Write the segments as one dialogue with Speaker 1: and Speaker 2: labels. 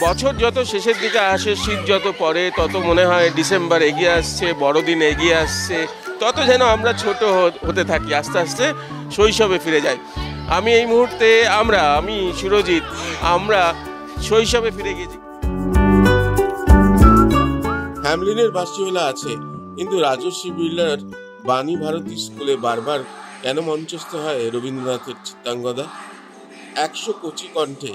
Speaker 1: বছর যত শেষের দিকে আসে, শীত যত পড়ে, তত মনে হয় ডিসেম্বর এগিয়ে আসছে, বড়দিন এগিয়ে আসছে, তত যেন আমরা ছোট হতে থাকি, আস্তে আস্তে শৈশবে ফিরে যাই। আমি এই মুহূর্তে আমি সুরজিৎ, আমরা শৈশবে ফিরে গেছি। হ্যামলিনের বাসিওলা আছে, কিন্তু রাজশ্রী বিড়লার বাণী ভারতী স্কুলে বারবার কেন মঞ্চস্থ হয় রবীন্দ্রনাথের চিত্রাঙ্গদা? 100 কচি কণ্ঠে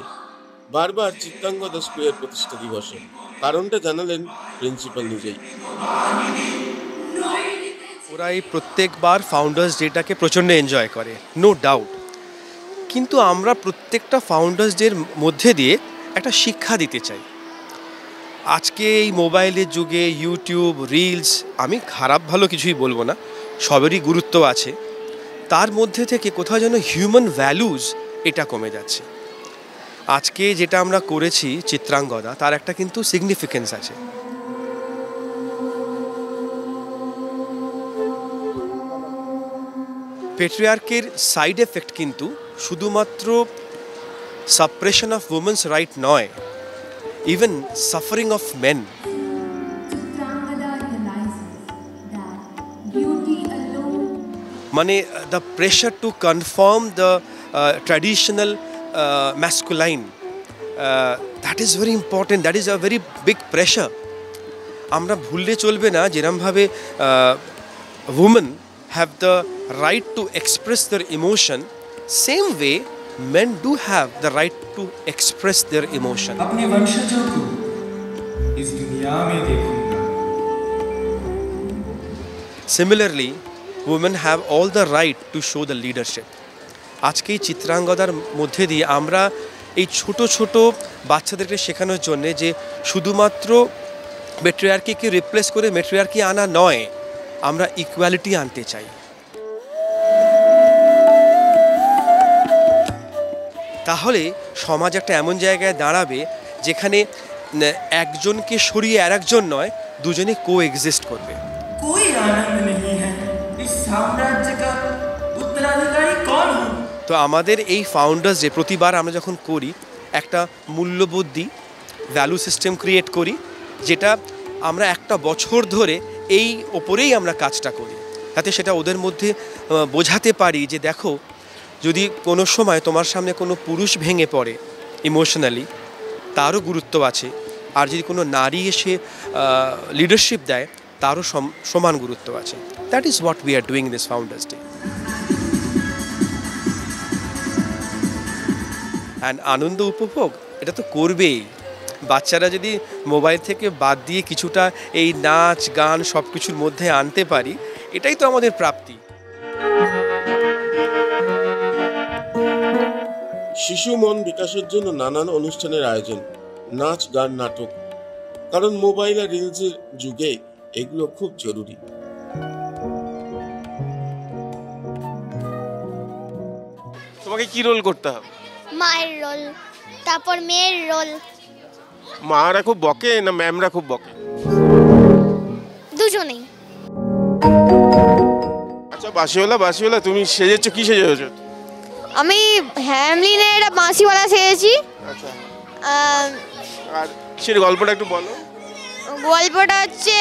Speaker 1: বারবার চিত্রাঙ্গদা স্কুলের প্রতিষ্ঠা দিবসে। কারণটা জানালেন প্রিন্সিপাল নিজেই।
Speaker 2: ওরা এই প্রত্যেকবার ফাউন্ডার্স ডেটাকে প্রচণ্ড এনজয় করে, নো ডাউট, কিন্তু আমরা প্রত্যেকটা ফাউন্ডার্স ডের মধ্যে দিয়ে একটা শিক্ষা দিতে চাই। আজকে এই মোবাইলের যুগে ইউটিউব, রিলস, আমি খারাপ ভালো কিছুই বলবো না, সবেরই গুরুত্ব আছে, তার মধ্যে থেকে কোথাও যেন হিউম্যান ভ্যালুজ এটা কমে যাচ্ছে। আজকে যেটা আমরা করেছি চিত্রাঙ্গদা, তার একটা কিন্তু সিগনিফিকেন্স আছে। পেট্রিয়ার্কের সাইড এফেক্ট কিন্তু শুধুমাত্র সাপ্রেশন অফ উমেন্স রাইট নয়, ইভেন সাফারিং অফ মেন। মানে the pressure to confirm the traditional masculine, that is very important, that is a very big pressure. আমরা ভুললে চলবে না যেরকমভাবে women have the right to express their emotion, same way men do have the right to express their emotion.
Speaker 3: अपने वंशजों को इस दुनिया में देखूंगा.
Speaker 2: Similarly, women have all the right to show the leadership. আজকে এই চিত্রাঙ্গদার মধ্যে দিয়ে আমরা এই ছোট ছোট বাচ্চাদেরকে শেখানোর জন্য যে শুধুমাত্র মেট্রিয়ার্কিকে রিপ্লেস করে মেট্রিয়ার্কি আনা নয়, আমরা ইকুয়ালিটি আনতে চাই। তাহলে সমাজ একটা এমন জায়গায় দাঁড়াবে যেখানে একজনকে সরিয়ে আর একজন নয়, দুজনে কো এক্সিস্ট করবে।
Speaker 3: कोई आनंद नहीं है इस साम्राज्य का उत्तराधिकारी कौन हो?
Speaker 2: তো আমাদের এই ফাউন্ডার্স যে প্রতিবার আমরা যখন করি একটা মূল্যবোধ দিই, ভ্যালু সিস্টেম ক্রিয়েট করি, যেটা আমরা একটা বছর ধরে এই ওপরেই আমরা কাজটা করি, যাতে সেটা ওদের মধ্যে বোঝাতে পারি যে দেখো, যদি কোনো সময় তোমার সামনে কোনো পুরুষ ভেঙে পড়ে ইমোশনালি, তারও গুরুত্ব আছে, আর যদি কোনো নারী এসে লিডারশিপ দেয়, তারও সমান গুরুত্ব আছে। That is what we are doing this founders day. And আনন্দ উপভোগ এটা তো করবেই। বাচ্চারা যদি মোবাইল থেকে বাদ দিয়ে কিছুটা এই নাচ গান সব কিছুর মধ্যে আনতে পারি, এটাই তো আমাদের প্রাপ্তি।
Speaker 1: শিশু মন বিকাশের জন্য নানান অনুষ্ঠানের আয়োজন, নাচ গান নাটক, কারণ মোবাইল আর রিলসের যুগে এগুলো খুব জরুরি। তোমাকে কি রোল করতে হবে?
Speaker 4: মায়ের রোল, তারপর মেয়ের রোল।
Speaker 1: মারা খুব বকে না ম্যামরা খুব বকে?
Speaker 4: দুজনেই।
Speaker 1: আচ্ছা বাসিওয়ালা তুমি সেজেছো, কি সেজেছো?
Speaker 4: আমি হ্যামলিনের একটা বাঁশিওয়ালা সেজেছি।
Speaker 1: আচ্ছা, আর সেই গল্পটা একটু বলো।
Speaker 4: গল্পটা হচ্ছে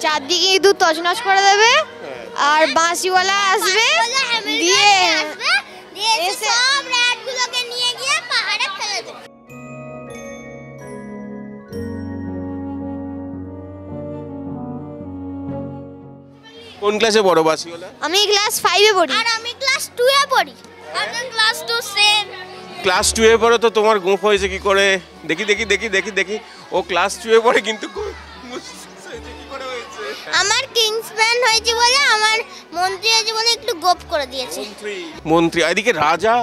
Speaker 4: চারদিকে ইঁদুর তছনছ করে দেবে, আর বাঁশিওয়ালা আসবে, দিয়ে সব র্যাটগুলোকে নিয়ে গিয়ে পাহাড়ে ফেলে দেবে।
Speaker 1: কোন ক্লাসে পড়ো বাসিওয়ালা?
Speaker 4: আমি ক্লাস 5 এ পড়ি। আর আমি ক্লাস 2 এ পড়ি। আমি ক্লাস 2 সেম।
Speaker 1: ক্লাস 2 এ পড়ো তো তোমার গোঁফ হয়েছে কি করে? দেখি ও ক্লাস 2 এ পড়ে কিন্তু
Speaker 4: আমার কিংসম্যান হয়েছে বলে, আমার মন্ত্রী হয়েছে বলে একটু গোপ করে দিয়েছে।
Speaker 1: মন্ত্রী এদিকে রাজা,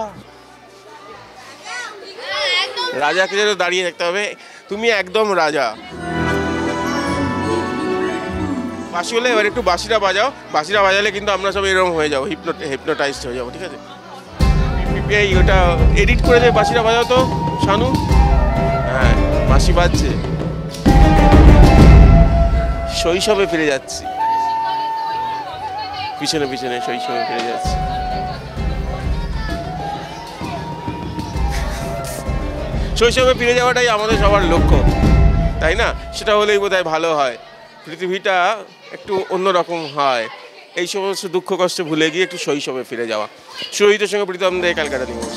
Speaker 1: রাজাকে যেন দাঁড়িয়ে থাকতে হবে, তুমি একদম রাজা। বাঁশি হলে এবার একটু বাঁশিটা বাজাও, বাঁশিটা বাজালে কিন্তু আমরা সব এরকম হয়ে যাবো, হিপনোটাইজড হয়ে যাবো, ঠিক আছে? এই ওটা এডিট করে দেয়, বাঁশিটা বাজাও তো শানু। হ্যাঁ, বাঁশি বাজছে। শৈশবে ফিরে যাচ্ছি, পিছনে শৈশবে ফিরে যাচ্ছি। শৈশবে ফিরে যাওয়াটাই আমাদের সবার লক্ষ্য, তাই না? সেটা হলেই বোধহয় ভালো হয়, পৃথিবীটা একটু অন্যরকম হয়। এই সমস্ত দুঃখ কষ্ট ভুলে গিয়ে একটু শৈশবে ফিরে যাওয়া। সুরজিতের সঙ্গে প্রীতম দে, ক্যালকাটা নিউজ।